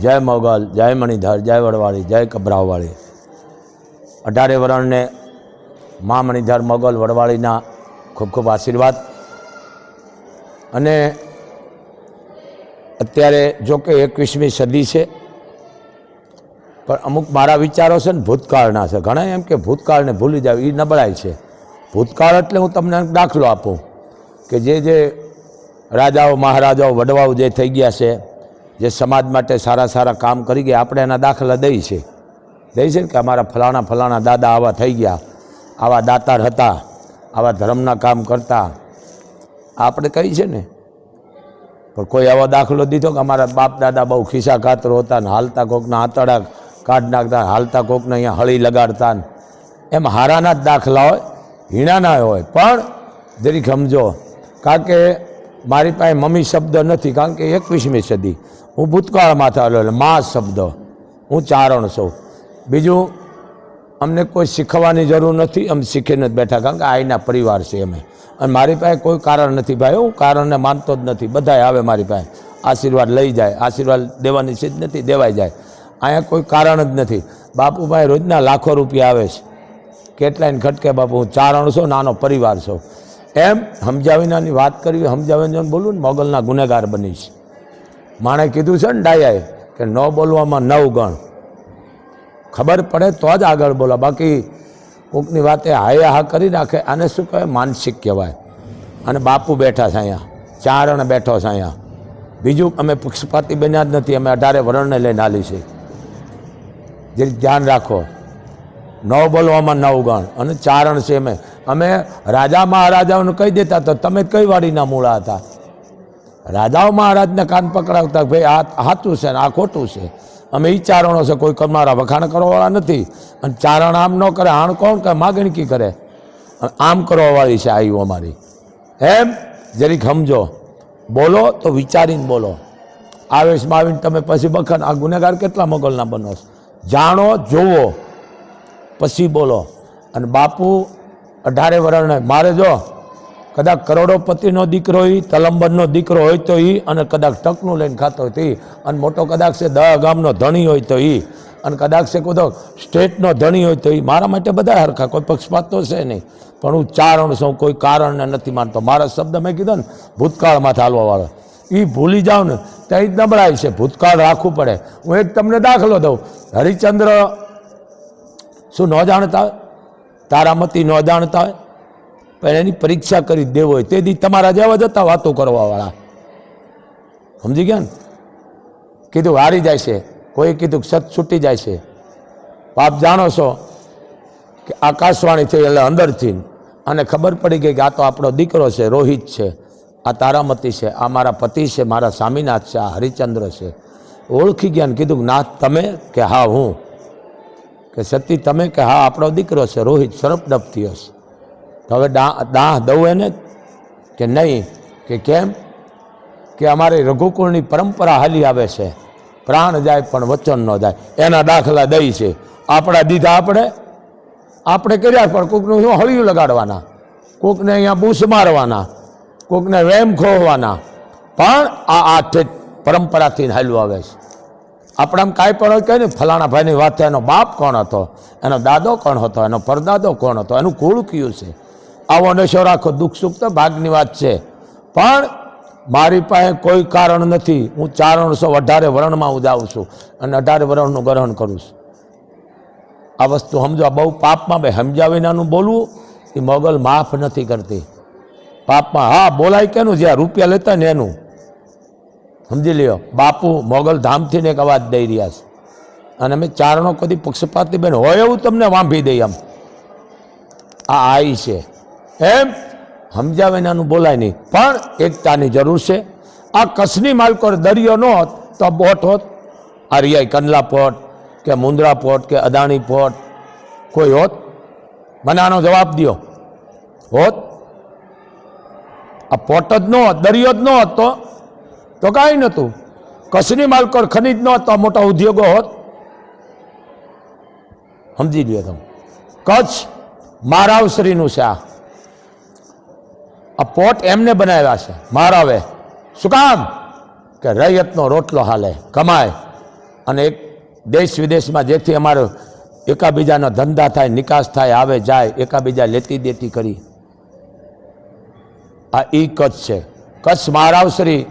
જય મોગલ, જય મણિધર, જય વડવાળી, જય કબરાવવાળી। 18 વરણને મા મણિધર મોગલ વડવાળીના ખૂબ ખૂબ આશીર્વાદ। અને અત્યારે જો કે 21મી સદી છે, પણ અમુક મારા વિચારો છે ને ભૂતકાળના છે। ઘણા એમ કે ભૂતકાળને ભૂલી જાવ એ નબળાઈ છે। ભૂતકાળ એટલે હું તમને દાખલો આપું કે જે રાજાઓ મહારાજાઓ વડવાઓ જે થઈ ગયા છે, જે સમાજ માટે સારા સારા કામ કરી ગયા, આપણે એના દાખલા દઈ છે ને કે અમારા ફલાણા ફલાણા દાદા આવા થઈ ગયા, આવા દાતાર હતા, આવા ધર્મના કામ કરતા, આપણે કહી છે ને। પણ કોઈ આવો દાખલો દીધો કે અમારા બાપ દાદા બહુ ખિસ્સા કાતરો હતા ને હાલતા કોકના આંતરડા કાઢ નાખતા, હાલતા કોકને અહીંયા હળી લગાડતા ને, એમ હારાના જ દાખલા હોય, હીણાના હોય। પણ જરીક સમજો, કારણ કે મારી પાસે મમ્મી શબ્દ નથી, કારણ કે 21મી સદી, હું ભૂતકાળમાં થયેલો એટલે મા શબ્દ, હું ચારણ છું। બીજું અમને કોઈ શીખવાની જરૂર નથી, અમે શીખીને જ બેઠા, કારણ કે આઈના પરિવાર છે અમે, અને મારી પાસે કોઈ કારણ નથી ભાઈ, હું કારણને માનતો જ નથી। બધાય આવે મારી પાસે, આશીર્વાદ લઈ જાય, આશીર્વાદ દેવાની છે જ નથી, દેવાઈ જાય। અહીંયા કોઈ કારણ જ નથી। બાપુભાઈ રોજના લાખો રૂપિયા આવે છે, કેટલાયને ખટકે બાપુ હું ચારણ છું, નાનો પરિવાર છું, એમ સમજાવીનાની વાત કરવી, સમજાવીને બોલું ને મોગલના ગુનેગાર બનીશ। માણે કીધું છે ને ડાયાએ કે ન બોલવામાં 9 ગણ, ખબર પડે તો જ આગળ બોલો, બાકી કોકની વાતે હાયા હા કરી નાખે, આને શું કહેવાય? માનસિક કહેવાય। અને બાપુ બેઠા છે અહીંયા, ચારણ બેઠો છે અહીંયા। બીજું અમે પક્ષપાતી બન્યા જ નથી, અમે 18 વરણને લઈને હાલી છે, જે ધ્યાન રાખો। ન બોલવામાં 9 ગણ, અને ચારણ છે અમે રાજા મહારાજાઓને કહી દેતા તો તમે કઈ વાડીના મૂળા હતા? રાજાઓ મહારાજને કાન પકડાવતા ભાઈ આ સાચું છે ને આ ખોટું છે, અમે એ ચારણો છે, કોઈ તમારા વખાણ કરવાવાળા નથી। અને ચારણ આમ ન કરે, આણ કોણ કરે? માગણકી કરે, આમ કરવાવાળી છે આયુ અમારી, એમ જરીક સમજો। બોલો તો વિચારીને બોલો, આવેશમાં આવીને તમે પછી બખાન, આ ગુનેગાર કેટલા મોગલના બનો? જાણો, જોવો, પછી બોલો। અને બાપુ 18 વરણને મારે જો કદાચ કરોડોપતિનો દીકરો એ, તલંબરનો દીકરો હોય તો એ, અને કદાચ ટકનું લઈને ખાતો હોય તો એ, અને મોટો કદાચ છે 10 ગામનો ધણી હોય તો એ, અને કદાચ છે કોઈ સ્ટેટનો ધણી હોય તો એ, મારા માટે બધા હરખા, કોઈ પક્ષપાત તો છે નહીં। પણ હું ચારણ છું, કોઈ કારણને નથી માનતો। મારા શબ્દ મેં કીધો ને ભૂતકાળમાં ચાલવાવાળો, એ ભૂલી જાઓ ને ત્યાં જ નબળાઈ છે, ભૂતકાળ રાખવું પડે। હું એક તમને દાખલો દઉં, હરિચંદ્ર શું ન જાણતા હોય? તારામતી ન જાણતા હોય? પણ એની પરીક્ષા કરી દેવો હોય તે દી તમારા જેવા જ હતા વાતો કરવાવાળા, સમજી ગયા ને? કીધું હારી જાય છે, કોઈ કીધું સત છૂટી જાય છે। આપ જાણો છો કે આકાશવાણી થઈ એટલે અંદરથી, અને ખબર પડી ગઈ કે આ તો આપણો દીકરો છે, રોહિત છે, આ તારામતી છે, આ મારા પતિ છે, મારા સ્વામીનાથ છે, આ હરિચંદ્ર છે। ઓળખી ગયા ને કીધું નાથ તમે? કે હા હું। કે સતી તમે? કે હા આપણો દીકરો છે રોહિત, સરપડપથી હશે। તો હવે દાહ દઉં એને? કે નહીં। કે કેમ? કે અમારી રઘુકુળની પરંપરા હાલી આવે છે, પ્રાણ જાય પણ વચન ન જાય, એના દાખલા દઈ છે। આપણા દીધા આપણે કર્યા, પણ કોકનું શું હળિયું લગાડવાના, કોકને અહીંયા બૂસ મારવાના, કોકને વેમ ખોવાના, પણ આ પરંપરાથી હાલ્યું આવે છે। આપણામાં કાંઈ પણ હોય કહે ને ફલાણા ભાઈની વાત, એનો બાપ કોણ હતો, એનો દાદો કોણ હતો, એનો પરદાદો કોણ હતો, એનું કુળ કયું છે, આવો નશો રાખો, દુઃખ સુખ તો ભાગની વાત છે। પણ મારી પાસે કોઈ કારણ નથી, હું ચારણ છું, 18 વરણમાં હું જાઉં છું, અને 18 વરણનું ગ્રહણ કરું છું। આ વસ્તુ સમજો, બહુ પાપમાં ભાઈ સમજાવીનાનું બોલવું એ મોગલ માફ નથી કરતી। પાપમાં હા બોલાય કેનું? જ્યાં રૂપિયા લેતા ને એનું, સમજી લ્યો। બાપુ મોગલ ધામથી ને એક અવાજ દઈ રહ્યા છે, અને અમે ચારણો કદી પક્ષપાતી બેન હોય એવું તમને વાંભી દઈએ, આમ આ આઈ છે, એમ સમજાવીનાનું બોલાય નહીં, પણ એકતાની જરૂર છે। આ કચ્છની માલકો દરિયો ન હોત તો બોટ હોત, આ રિયાઈ કંડલા પોર્ટ કે મુંદ્રા પોર્ટ કે અદાણી પોર્ટ કોઈ હોત? મને આનો જવાબ દો, હોત? આ પોર્ટ જ ન હોત, દરિયો જ ન હોત તો કાંઈ નહોતું। કચ્છની માલકો ખનીજ ન હોત તો મોટા ઉદ્યોગો હોત, સમજી લ્યો તમે। કચ્છ મહારાવશ્રીનું છે, આ પોર્ટ એમને બનાવ્યા છે મહારાવે, શું કામ? કે રૈયતનો રોટલો હાલે, કમાય, અને એક દેશ વિદેશમાં જેથી અમારો એકાબીજાનો ધંધા થાય, નિકાસ થાય, આવે જાય, એકાબીજા લેતી દેતી કરી. આ કચ્છ છે. કચ્છ મહારાવશ્રીની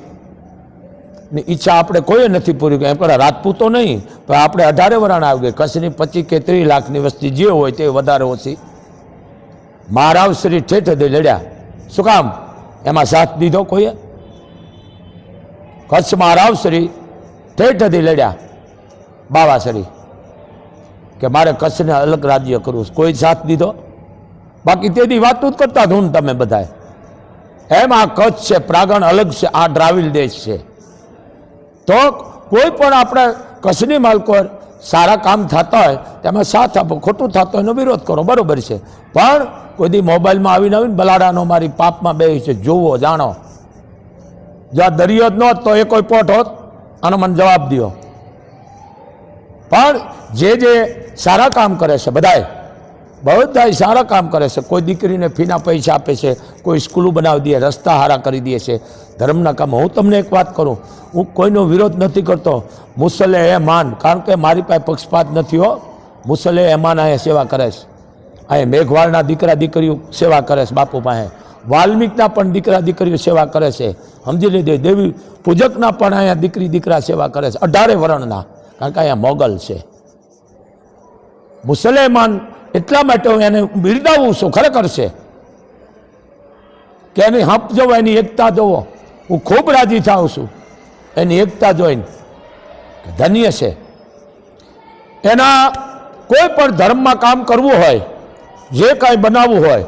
ઈચ્છા આપણે કોઈ નથી પૂરી કરી. એમ કરે રાજપૂતો નહીં, પણ આપણે 18 વરાણ આવી ગઈ. કચ્છની 25 કે 30 લાખની વસ્તી જે હોય તે વધારે ઓછી. મહારાવશ્રી ઠેઠ લડ્યા. શું કામ? એમાં સાથ દીધો કોઈએ? કચ્છ મહારાવશ્રી ઠેઠથી લડ્યા બાવાશ્રી કે મારે કચ્છને અલગ રાજ્ય કરવું. કોઈ સાથ દીધો? બાકી તેથી વાતું જ કરતા ધૂન તમે બધાએ. એમ આ કચ્છ છે, પ્રાગણ અલગ છે, આ દ્રાવિડ દેશ છે. તો કોઈ પણ આપણે કચ્છની માલકો સારા કામ થતા હોય તેમાં સાથ આપો, ખોટું થતો હોય એનો વિરોધ કરો, બરોબર છે. પણ કોઈ દી મોબાઈલમાં આવીને બલાડાનો મારી પાપમાં બે છે, જોવો જાણો. જો આ દરિયો જ ન હોત તો એ કોઈ પોટ હોત, આનો મને જવાબ દો. પણ જે સારા કામ કરે છે બધા સારા કામ કરે છે. કોઈ દીકરીને ફીના પૈસા આપે છે, કોઈ સ્કૂલો બનાવી દે, રસ્તા હારા કરી દે છે, ધર્મના કામ. હું તમને એક વાત કરું, હું કોઈનો વિરોધ નથી કરતો. મુસલે એ માન, કારણ કે મારી પાસે પક્ષપાત નથી હો. મુસલે એ માન અહીંયા સેવા કરે છે. અહીંયા મેઘવાળના દીકરા દીકરીઓ સેવા કરે છે બાપુ પાસે. વાલ્મીકના પણ દીકરા દીકરીઓ સેવા કરે છે. સમજી લીધે દેવી પૂજકના પણ અહીંયા દીકરી દીકરા સેવા કરે છે, 18 વરણના. કારણ કે અહીંયા મોગલ છે. મુસલમાન એટલા માટે હું એને બિરદાવું છું, ખરેખર છે કે એની હંપ જોવો, એની એકતા જોવો. હું ખૂબ રાજી થાઉં છું એની એકતા જોઈને. ધન્ય છે. એના કોઈ પણ ધર્મમાં કામ કરવું હોય, જે કાંઈ બનાવવું હોય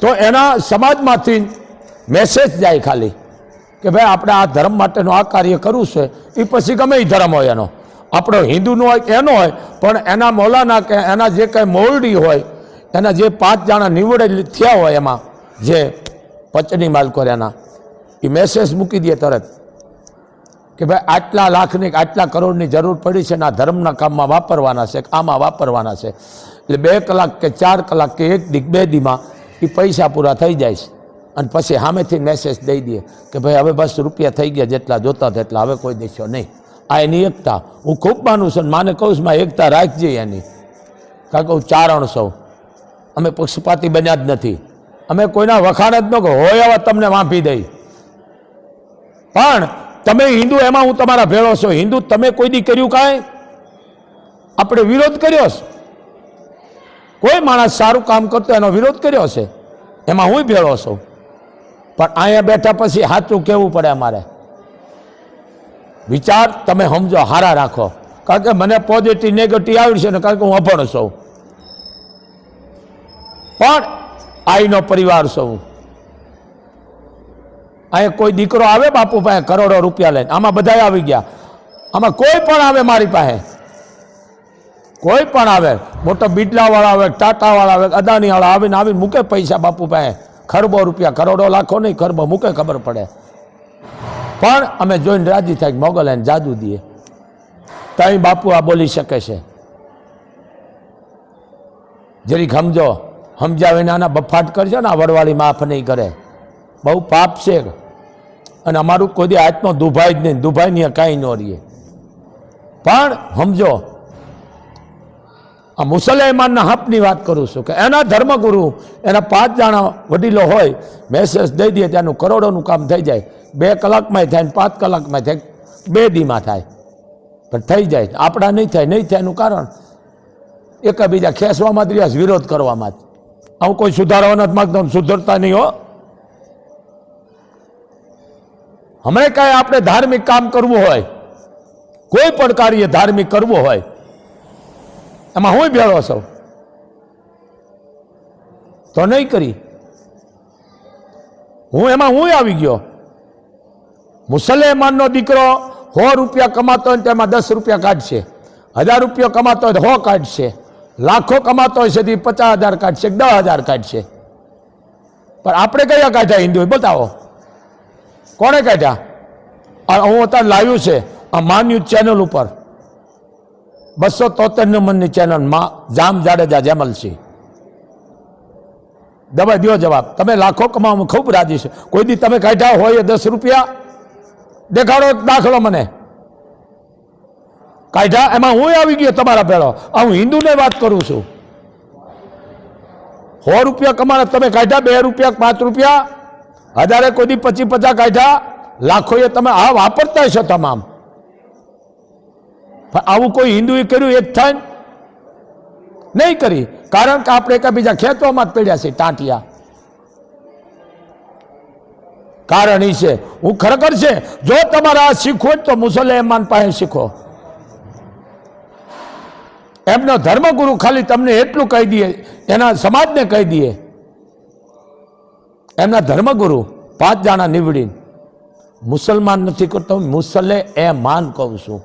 તો એના સમાજમાંથી મેસેજ જાય ખાલી કે ભાઈ આપણે આ ધર્મ માટેનું આ કાર્ય કરવું છે. એ પછી ગમે એ ધર્મ હોય એનો, આપણો હિન્દુનો હોય કે એનો હોય, પણ એના મૌલાના કે એના જે કાંઈ મોરડી હોય, એના જે 5 જણા નિવડે થયા હોય એમાં જે પચની માલકો એના એ મેસેજ મૂકી દે તરત કે ભાઈ આટલા લાખની આટલા કરોડની જરૂર પડી છે ને આ ધર્મના કામમાં વાપરવાના છે, આમાં વાપરવાના છે. એટલે 2 કલાક કે 4 કલાક કે 1 દી 2 દીમાં એ પૈસા પૂરા થઈ જાય છે. અને પછી સામેથી મેસેજ દઈ દે કે ભાઈ હવે બસ રૂપિયા થઈ ગયા, જેટલા જોતા તેટલા, હવે કોઈ દેશો નહીં. આ એની એકતા હું ખૂબ માનું છું. માને કહું છું માં એકતા રાખજે એની. કારણ કે હું ચારણ છું, અમે પક્ષપાતી બન્યા જ નથી. અમે કોઈના વખાણ જ ન કહો, હોય એવા તમને વાંપી દઈ. પણ તમે હિન્દુ, એમાં હું તમારા ભેળો છો. હિન્દુ તમે કોઈ દી કર્યું કાંઈ? આપણે વિરોધ કર્યો છે. કોઈ માણસ સારું કામ કરતો એનો વિરોધ કર્યો છે, એમાં હું ભેળો છું. પણ અહીંયા બેઠા પછી સાચું કહેવું પડે અમારે. વિચાર તમે સમજો, હારા રાખો. કારણ કે મને પોઝિટિવ નેગેટિવ આવડશે ને, કારણ કે હું અભણ છું, પણ આઈનો પરિવાર છું. અહીંયા કોઈ દીકરો આવે બાપુ પાસે કરોડો રૂપિયા લઈને, આમાં બધા આવી ગયા. આમાં કોઈ પણ આવે મારી પાસે, કોઈ પણ આવે, મોટો બિડલાવાળા આવે, ટાટાવાળા આવે, અદાણીવાળા આવીને મૂકે પૈસા બાપુ પાસે, ખરબો રૂપિયા, કરોડો લાખો નહીં, ખરબો મૂકે, ખબર પડે. પણ અમે જોઈને રાજી થાય મોગલ એને જાદુ દઈએ. તઈ બાપુ આ બોલી શકે છે. જરીક સમજો, સમજાવીને આના બફાટ કરજો ને, આ વડવાળી માફ નહીં કરે. બહુ પાપ છે. અને અમારું કોઈ દી હાથનો દુભાઈ જ નહીં, દુભાઈ નહીં કાંઈ ન રહીએ. પણ સમજો, આ મુસલમાનના હપની વાત કરું છું કે એના ધર્મગુરુ, એના 5 જણા વડીલો હોય, મેસેજ દઈ દે ત્યાંનું કરોડોનું કામ થઈ જાય. 2 કલાકમાં થાય, 5 કલાકમાં થાય, 2 દીમાં થાય, પણ થઈ જાય. આપણા નહીં થાય. નહીં થાય એનું કારણ એકબીજા ખેંચવામાં જ રહ્યા, વિરોધ કરવામાં જ. હું કોઈ સુધારવા નથી માગતો, સુધરતા નહીં હો. હમણાં કાંઈ આપણે ધાર્મિક કામ કરવું હોય, કોઈ પણ કાર્ય ધાર્મિક કરવું હોય, એમાં હું ભેળો છું તો નહીં કરી. હું આવી ગયો. મુસલમાનનો દીકરો 100 રૂપિયા કમાતો હોય તેમાં 10 રૂપિયા કાઢશે, 1000 રૂપિયા કમાતો હોય 100 કાઢશે, લાખો કમાતો હોય છે 50,000 કાઢશે, 10,000 કાઢશે. પણ આપણે કયા કાઢ્યા હિન્દુએ? બતાવો કોણે કાઢ્યા? હું અત્યારે લાવ્યું છે આ માન્યુ ચેનલ ઉપર, 273 નંબરની ચેનલ માં જામ જાડેજા જેમલસિંહ. દવા દો જવાબ. તમે લાખો કમાવામાં ખૂબ રાજી છે. કોઈ દી તમે કાઢ્યા હોય 10 રૂપિયા? દેખાડો દાખલો મને. કાઢ્યા, એમાં હું આવી ગયો તમારા પેલો. આ હું હિન્દુને વાત કરું છું. 100 રૂપિયા કમાણા તમે કાઢ્યા, 2 રૂપિયા, 5 રૂપિયા, હજારે કોઈ દી 25-50 કાઢ્યા, લાખોએ તમે આ વાપરતા છો તમામ. આવું કોઈ હિન્દુએ કર્યું એક થાય નહીં કરી, કારણ કે આપણે એકબીજા ખેતરોમાં જ પડ્યા છે ટાંટિયા. કારણ એ છે, હું ખરેખર છે, જો તમારે આ શીખવું હોય તો મુસલમાન પાસે શીખો. એમનો ધર્મગુરુ ખાલી તમને એટલું કહી દે, એના સમાજને કહી દે, એમના ધર્મગુરુ 5 જણા નીવડીને, મુસલમાન નથી કરતો, મુસલે એ માન કહું છું.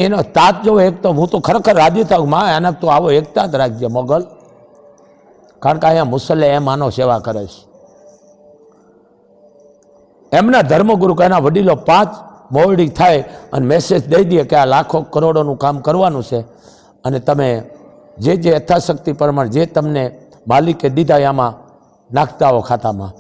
એનો તાત જો એક તો હું તો ખરેખર રાજી થાઉં, માં એના તો આવો એકતા જ રાખજે મોગલ, કારણ કે અહીંયા મુસલે એ માનો સેવા કરે છે. એમના ધર્મગુરુ કે એના વડીલો 5 મોવડી થાય અને મેસેજ દઈ દે કે આ લાખો કરોડોનું કામ કરવાનું છે, અને તમે જે યથાશક્તિ પ્રમાણે જે તમને માલિકે દીધા આમાં નાખતા હો ખાતામાં,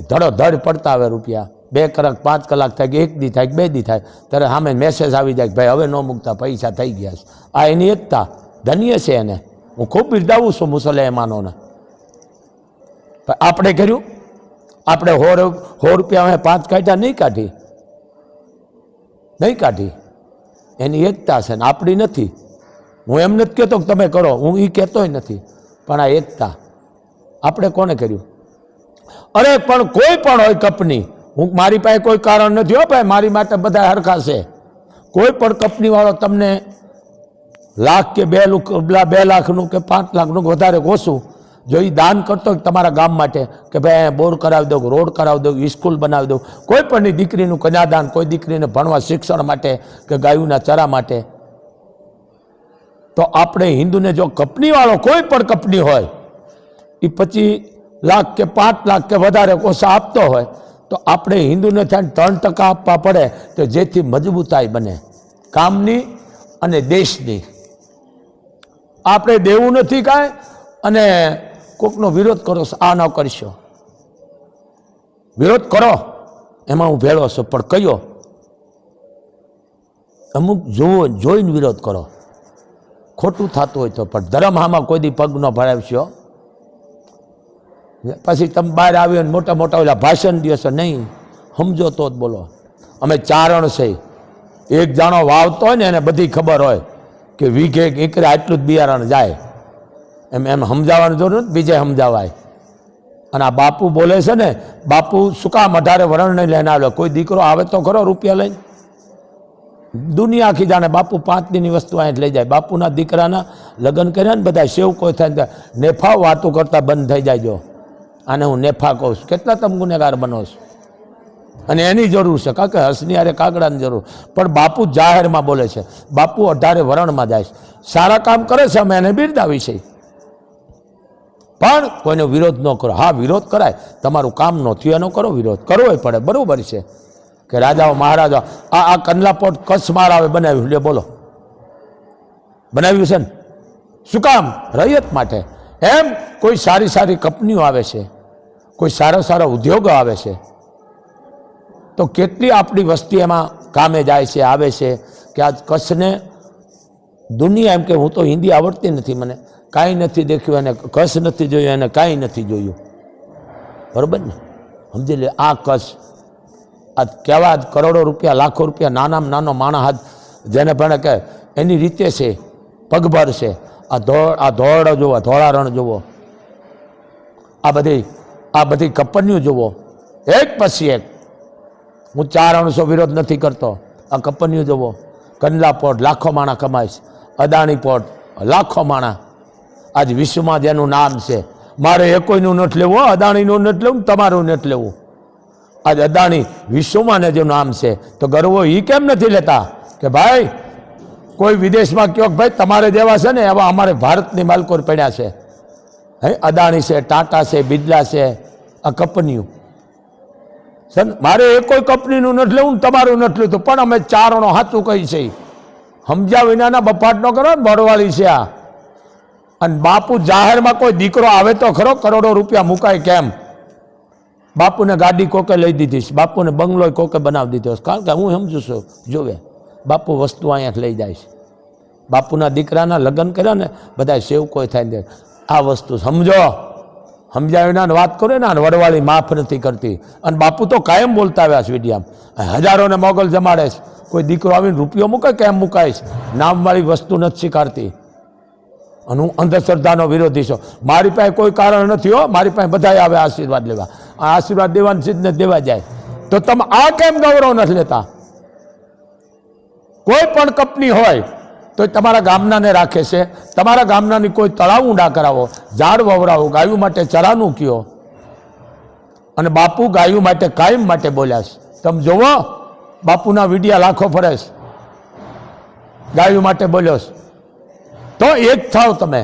ધડો ધડ પડતા આવે રૂપિયા. 2 કલાક 5 કલાક થાય કે 1 દી થાય કે 2 દી થાય, ત્યારે સામે મેસેજ આવી જાય કે ભાઈ હવે ન મૂકતા, પૈસા થઈ ગયા છે. આ એની એકતા, ધન્ય છે એને, હું ખૂબ બિરદાવું છું મુસલમાનોને. આપણે કર્યું, આપણે 100 રૂપિયા અમે 5 કાઢ્યા, નહીં કાઢી, નહીં કાઢી. એની એકતા છે ને આપણી નથી. હું એમ નથી કહેતો કે તમે કરો, હું એ કહેતોય નથી, પણ આ એકતા આપણે કોને કર્યું? અરે પણ કોઈ પણ હોય કંપની, હું મારી પાસે કોઈ કારણ નથી હો ભાઈ, મારી માટે બધા હરખા છે. કોઈ પણ કંપનીવાળો તમને લાખ કે 2 લાખનું કે 5 લાખનું વધારે ઓછું જો એ દાન કરતો તમારા ગામ માટે કે ભાઈ બોર કરાવી દઉં, રોડ કરાવી દઉં, સ્કૂલ બનાવી દઉં, કોઈ પણની દીકરીનું કન્યાદાન, કોઈ દીકરીને ભણવા શિક્ષણ માટે કે ગાયોના ચરા માટે, તો આપણે હિન્દુને જો કંપનીવાળો કોઈ પણ કંપની હોય એ 25 લાખ કે 5 લાખ કે વધારે ઓછા આપતો હોય, તો આપણે હિન્દુને થઈને 3% આપવા પડે, તો જેથી મજબૂતાઈ બને કામની અને દેશની. આપણે દેવું નથી કાંઈ, અને કોકનો વિરોધ કરો, આ ન કરશો, વિરોધ કરો એમાં હું ભેળો છું, પણ કયો અમુક જોઈને વિરોધ કરો, ખોટું થતું હોય તો. પણ ધર્મ આમાં કોઈ દી પગ ન ભરાવશો. પછી તમે બહાર આવ્યો ને મોટા મોટા ઓલા ભાષણ દિવસો નહીં સમજો તો જ બોલો. અમે ચારણ છે, એક જાણો વાવતો હોય ને એને બધી ખબર હોય કે વીઘે એકરે આટલું જ બિયારણ જાય, એમ સમજાવવાની જરૂર નથી, બીજે સમજાવાય. અને આ બાપુ બોલે છે ને, બાપુ શું કામ 18 વરણ નહીં લઈને આવ્યો? કોઈ દીકરો આવે તો ખરો રૂપિયા લઈને? દુનિયા આખી જાણે બાપુ 5 દીની વસ્તુ અહીં લઈ જાય. બાપુના દીકરાના લગ્ન કર્યા ને બધા સેવ કોઈ થાય, નેફા વાતો કરતા બંધ થઈ જાય. જો આને હું નેફા કહું છું, કેટલા તમે ગુનેગાર બનો છો? અને એની જરૂર છે, કારણ કે હસની હારે કાગડાની જરૂર. પણ બાપુ જાહેરમાં બોલે છે, બાપુ 18 વરણમાં જાય છે, સારા કામ કરે છે, અમે એને બિરદાવી છે, પણ કોઈનો વિરોધ ન કરો. હા, વિરોધ કરાય, તમારું કામ ન થયું એનો કરો વિરોધ, કરવો પડે, બરાબર છે. કે રાજાઓ મહારાજા આ કંડલાપોટ કચ્છ મહારાવે બનાવ્યું, લે બોલો બનાવ્યું છે ને, શું કામ? રૈયત માટે. એમ કોઈ સારી સારી કંપનીઓ આવે છે, કોઈ સારા સારા ઉદ્યોગો આવે છે, તો કેટલી આપણી વસ્તી એમાં કામે જાય છે, આવે છે. કે આજ કચ્છને દુનિયા એમ કે હું તો હિન્દી આવડતી નથી, મને કાંઈ નથી દેખ્યું, એને કચ્છ નથી જોયું, એને કાંઈ નથી જોયું, બરાબર ને? સમજી લે, આ કચ્છ આ કેવા કરોડો રૂપિયા, લાખો રૂપિયા, નાનામાં નાનો માણસ હાથ જેને ભણે કે એની રીતે છે, પગભર છે. આ ધોળ જુઓ, ધોળા રણ જુઓ, આ બધી કંપનીઓ જુઓ, એક પછી એક. હું 4 વિરોધ નથી કરતો, આ કંપનીઓ જુઓ. કંડલા પોર્ટ લાખો માણા કમાય છે, અદાણી પોર્ટ લાખો માણા. આજ વિશ્વમાં જેનું નામ છે, મારે એ કોઈનું નથી લેવું, અદાણીનું નથી લેવું, તમારું નથી લેવું. આજ અદાણી વિશ્વમાં ને જે નામ છે, તો ગર્વો એ કેમ નથી લેતા કે ભાઈ કોઈ વિદેશમાં કહો કે ભાઈ તમારે જેવા છે ને એવા અમારે ભારતની માલકો પડ્યા છે. હે, અદાણી છે, ટાટા છે, બિરલા છે, આ કંપનીઓ છે. મારે એ કોઈ કંપનીનું નથી લેવું, તમારું નથી લેતું, પણ અમે ચારણો સાચું કહી છે. સમજ્યા વિનાના બફાટ ન કરો ને, બળવાળી છે આ. અને બાપુ જાહેરમાં કોઈ દીકરો આવે તો ખરો, કરોડો રૂપિયા મુકાય કેમ? બાપુને ગાડી કોકે લઈ દીધી છે, બાપુને બંગલો કોકે બનાવી દીધો છે, કારણ કે હું સમજુ છું જોવે બાપુ વસ્તુ અહીંયાથી લઈ જાય છે. બાપુના દીકરાના લગ્ન કર્યા ને બધા સેવકોય થાય ને આ વસ્તુ સમજો, સમજાય વિના વાત કરો ને વડવાળી માફ નથી કરતી. અને બાપુ તો કાયમ બોલતા આવ્યા છે વિડીયામાં, હજારોને મોગલ જમાડે છે, કોઈ દીકરો આવીને રૂપિયો મૂકે કેમ મુકાય છે, નામવાળી વસ્તુ નથી સ્વીકારતી. અને હું અંધશ્રદ્ધાનો વિરોધી છું. મારી પાસે કોઈ કારણ નથી હો, મારી પાસે બધા આવે આશીર્વાદ લેવા, આ આશીર્વાદ દેવાની સિદ્ધને દેવા જાય. તો તમે આ કેમ ગૌરવ નથી લેતા? કોઈ પણ કંપની હોય તો તમારા ગામનાને રાખે છે, તમારા ગામનાની કોઈ તળાવ ઊંડા કરાવો, ઝાડ વવરાવો, ગાયું માટે ચરાનું કયો. અને બાપુ ગાયું માટે કાયમ માટે બોલ્યા છે. તમે જોવો બાપુના વિડિયા લાખો ફરે છે, ગાયું માટે બોલ્યો છે. તો એક થાવ તમે,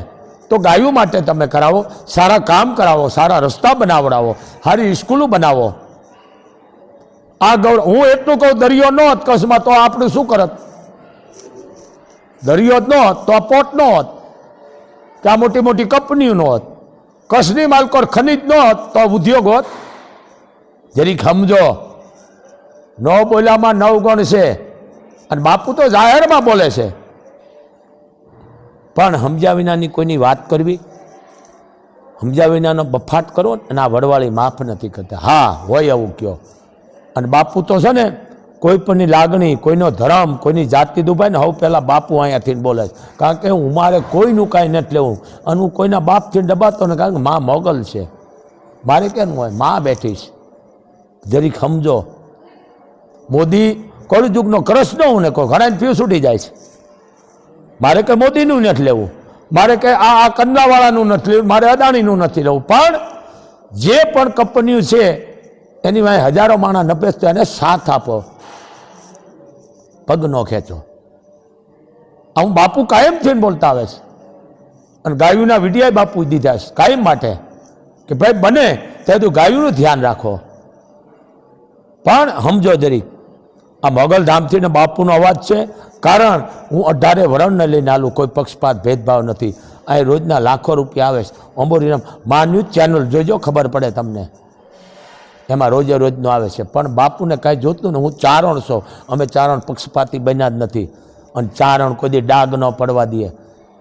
તો ગાયું માટે તમે કરાવો, સારા કામ કરાવો, સારા રસ્તા બનાવડાવો, સારી સ્કૂલો બનાવો. આ ગૌરવ. હું એટલું કહું, દરિયો ન હોત કચ્છમાં તો આપણું શું કરત? દરિયો જ ન હોત તો આ પોર્ટ ન હોત, કે આ મોટી મોટી કંપનીઓ ન હોત, કચ્છની માલકોર ખનીજ ન હોત તો ઉદ્યોગ હોત. જરીક સમજો, ન બોલ્યામાં 9 ગણ છે. અને બાપુ તો જાહેરમાં બોલે છે, પણ સમજ્યા વિનાની કોઈની વાત કરવી, સમજ્યા વિનાનો બફાટ કરો અને આ વડવાળી માફ નથી કરતા. હા હોય એવું કયો. અને બાપુ તો છે ને કોઈ પણની લાગણી, કોઈનો ધર્મ, કોઈની જાતિ દુભાય ને હવે પહેલાં બાપુ અહીંયાથી બોલે છે. કારણ કે હું મારે કોઈનું કાંઈ નથી લેવું, અને હું કોઈના બાપથી ડબાતો ને, કારણ કે મા મોગલ છે, મારે કેમ હોય, મા બેઠી છે. જરીક સમજો. મોદી કળયુગનો કૃષ્ણ હું ને કહું, ઘણા ફ્યુઝ ઉડી જાય છે. મારે કંઈ મોદીનું નથી લેવું, મારે કંઈ આ કંદલાવાળાનું નથી લેવું, મારે અદાણીનું નથી લેવું. પણ જે પણ કંપનીઓ છે એની વાંહે હજારો માણસ નભે છે, એને સાથ આપો, પગ ન ખેંચો. હું બાપુ કાયમથી બોલતા આવે છે. અને ગાયુંના વિડિયા બાપુ દીધા છે કાયમ માટે, કે ભાઈ બને ત્યાં ગાયુંનું ધ્યાન રાખો. પણ સમજો જરીક, આ મોગલધામથી ને બાપુનો અવાજ છે. કારણ હું 18 વરણને લઈને આલું, કોઈ પક્ષપાત ભેદભાવ નથી. અહીં રોજના લાખો રૂપિયા આવે છે. અંબોરીરામ મા ન્યૂઝ ચેનલ જોજો, ખબર પડે તમને, એમાં રોજે રોજનો આવે છે. પણ બાપુને કાંઈ જોતું ને, હું ચારણ છું, અમે ચારણ પક્ષપાતી બન્યા જ નથી. અને ચારણ કોઈ દી ડાગ ન પડવા દઈએ.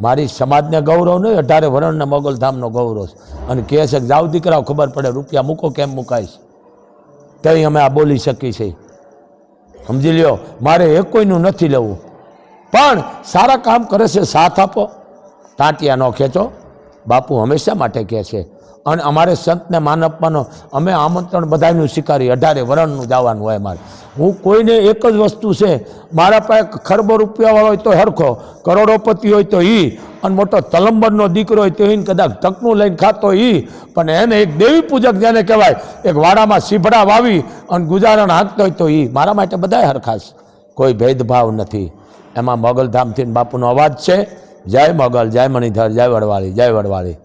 મારી સમાજને ગૌરવ નહીં, 18 વરણને મોગલધામનો ગૌરવ છે. અને કહે છે કે જાઓ દીકરાઓ, ખબર પડે રૂપિયા મૂકો કેમ મુકાય છે, કંઈ અમે આ બોલી શકી છે. સમજી લ્યો, મારે એક કોઈનું નથી લેવું, પણ સારા કામ કરે છે સાથ આપો, ટાંટિયા ન ખેંચો. બાપુ હંમેશા માટે કહે છે. અને અમારે સંતને માન આપવાનો, અમે આમંત્રણ બધાનું સ્વીકારી, 18 વરણનું જવાનું હોય મારે. હું કોઈને એક જ વસ્તુ છે, મારા પાસે ખરબો રૂપિયાવાળો હોય તો હરખો, કરોડોપતિ હોય તો અને મોટો તલંબરનો દીકરો હોય તો કદાચ તકનું લઈને ખાતો પણ એને એક દેવી પૂજક જેને કહેવાય, એક વાડામાં સીભડા વાવી અને ગુજારણ હાંકતો હોય તો મારા માટે બધાય હરખાશ, કોઈ ભેદભાવ નથી. એમાં મોગલધામથી બાપુનો અવાજ છે. જય મોગલ, જય મણિધર, જય વડવાળી, જય વડવાળી.